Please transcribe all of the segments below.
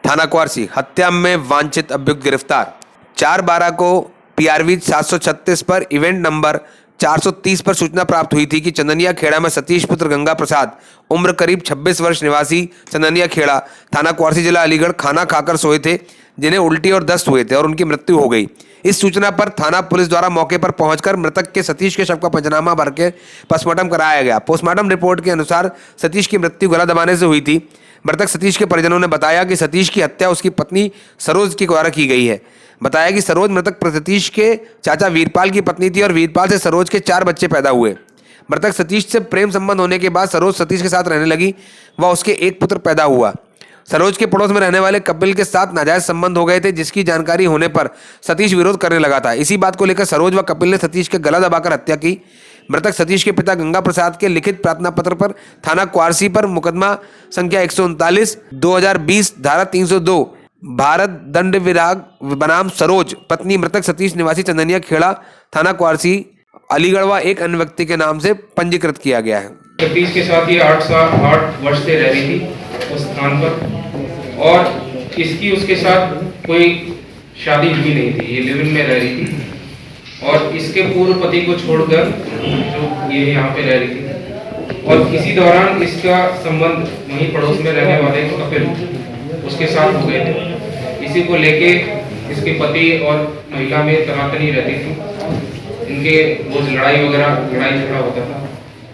थाना क्वारसी हत्या में वांछित अभियुक्त गिरफ्तार। 4/12 को पीआरवी 736 पर इवेंट नंबर 430 पर सूचना प्राप्त हुई थी कि चंदनिया खेड़ा में सतीश पुत्र गंगा प्रसाद उम्र करीब 26 वर्ष निवासी चंदनिया खेड़ा थाना क्वारसी जिला अलीगढ़ खाना खाकर सोए थे, जिन्हें उल्टी और दस्त हुए थे और उनकी मृत्यु हो गई। इस सूचना पर थाना पुलिस द्वारा मौके पर पहुंचकर मृतक के सतीश के शव का पंचनामा भर के पोस्टमार्टम कराया गया। पोस्टमार्टम रिपोर्ट के अनुसार सतीश की मृत्यु गला दबाने से हुई थी। मृतक सतीश के परिजनों ने बताया कि सतीश की हत्या उसकी पत्नी सरोज के द्वारा की गई है। बताया कि सरोज मृतक सतीश के चाचा वीरपाल की पत्नी थी और वीरपाल से सरोज के 4 बच्चे पैदा हुए। मृतक सतीश से प्रेम संबंध होने के बाद सरोज सतीश के साथ रहने लगी व उसके एक पुत्र पैदा हुआ। सरोज के पड़ोस में रहने वाले कपिल के साथ नाजायज संबंध हो गए थे, जिसकी जानकारी होने पर सतीश विरोध करने लगा था। इसी बात को लेकर सरोज व कपिल ने सतीश के गला दबाकर हत्या की। मृतक सतीश के पिता गंगा प्रसाद के लिखित प्रार्थना पत्र पर थाना क्वारसी पर मुकदमा संख्या 139/2020 धारा 302 भारत दंड विभाग बनाम सरोज पत्नी मृतक सतीश निवासी चंदनिया खेड़ा थाना क्वारसी अलीगढ़ व एक अन्य व्यक्ति के नाम से पंजीकृत किया गया है। सतीश के साथ ये 8 वर्ष से रह रही थी उस स्थान पर, और इसकी उसके साथ कोई शादी भी नहीं थी, ये लिव इन में रह रही थी। और इसके पूर्व पति को छोड़कर जो ये यहाँ पे रह रही थी, और इसी दौरान इसका संबंध वहीं पड़ोस में रहने वाले कपिल उसके साथ हो गए थे। इसी को लेके इसके पति और महिला में तनातनी रहती थी, इनके रोज लड़ाई झगड़ा होता था।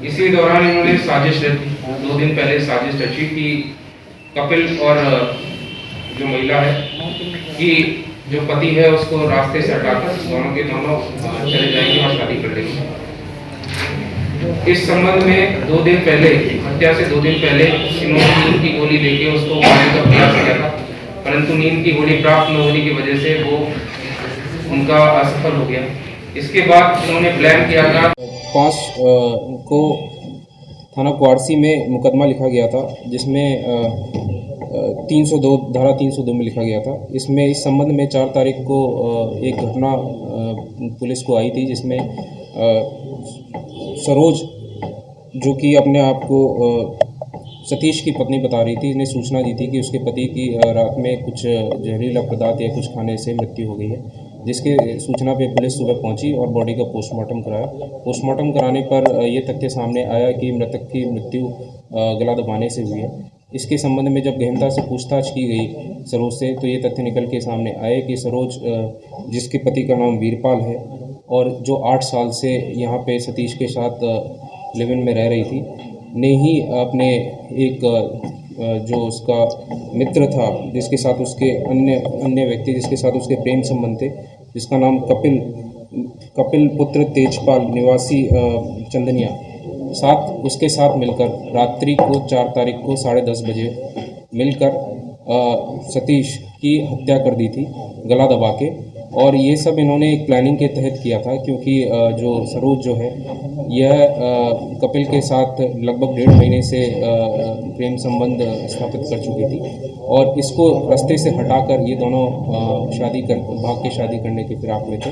इसी दौरान इन्होंने साजिश रची, 2 दिन पहले साजिश रची कि कपिल और जो महिला है कि जो पति है उसको रास्ते से हटाकर दोनों के दोनों चले जाएंगे और शादी कर लेंगे। इस संबंध में 2 दिन पहले, हत्या से 2 दिन पहले इन्होंने नींद की गोली लेके उसको मारने का प्रयास किया था, परंतु नींद की गोली प्राप्त न होने की वजह से वो उनका असफल हो गया। इसके बाद इन्होंने प्लान किया था। 5 को थाना क्वारसी में मुकदमा लिखा गया था, जिसमें 302 धारा 302 में लिखा गया था। इसमें इस संबंध में 4 तारीख को एक घटना पुलिस को आई थी, जिसमें सरोज जो कि अपने आप को सतीश की पत्नी बता रही थी, ने सूचना दी थी कि उसके पति की रात में कुछ जहरीला पदार्थ या कुछ खाने से मृत्यु हो गई है, जिसके सूचना पे पुलिस सुबह पहुंची और बॉडी का पोस्टमार्टम कराया। पोस्टमार्टम कराने पर ये तथ्य सामने आया कि मृतक की मृत्यु गला दबाने से हुई है। इसके संबंध में जब गहनता से पूछताछ की गई सरोज से, तो ये तथ्य निकल के सामने आए कि सरोज, जिसके पति का नाम वीरपाल है और जो 8 साल से यहाँ पे सतीश के साथ लिव इन में रह रही थी, ने ही अपने एक जो उसका मित्र था, जिसके साथ उसके अन्य व्यक्ति जिसके साथ उसके प्रेम संबंध थे, जिसका नाम कपिल पुत्र तेजपाल निवासी चंदनिया, उसके साथ मिलकर रात्रि को 4 तारीख को 10:30 बजे मिलकर सतीश की हत्या कर दी थी गला दबा के। और ये सब इन्होंने एक प्लानिंग के तहत किया था, क्योंकि जो सरोज जो है यह कपिल के साथ लगभग 1.5 महीने से प्रेम संबंध स्थापित कर चुकी थी, और इसको रास्ते से हटाकर ये दोनों भाग के शादी करने के फिराक में थे।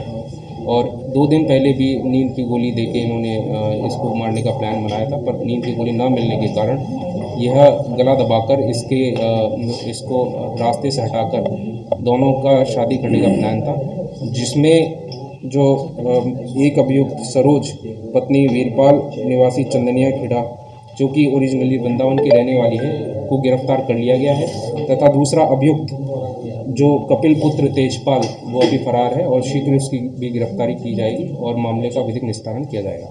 और 2 दिन पहले भी नींद की गोली देके इन्होंने इसको मारने का प्लान बनाया था, पर नींद की गोली ना मिलने के कारण यह गला दबाकर इसको रास्ते से हटाकर दोनों का शादी करने का प्लान था, जिसमें जो एक अभियुक्त सरोज पत्नी वीरपाल निवासी चंदनिया खेड़ा, जो कि ओरिजिनली वृंदावन की रहने वाली है, को गिरफ्तार कर लिया गया है, तथा दूसरा अभियुक्त जो कपिल पुत्र तेजपाल, वो अभी फरार है और शीघ्र उसकी भी गिरफ्तारी की जाएगी और मामले का विधिक निस्तारण किया जाएगा।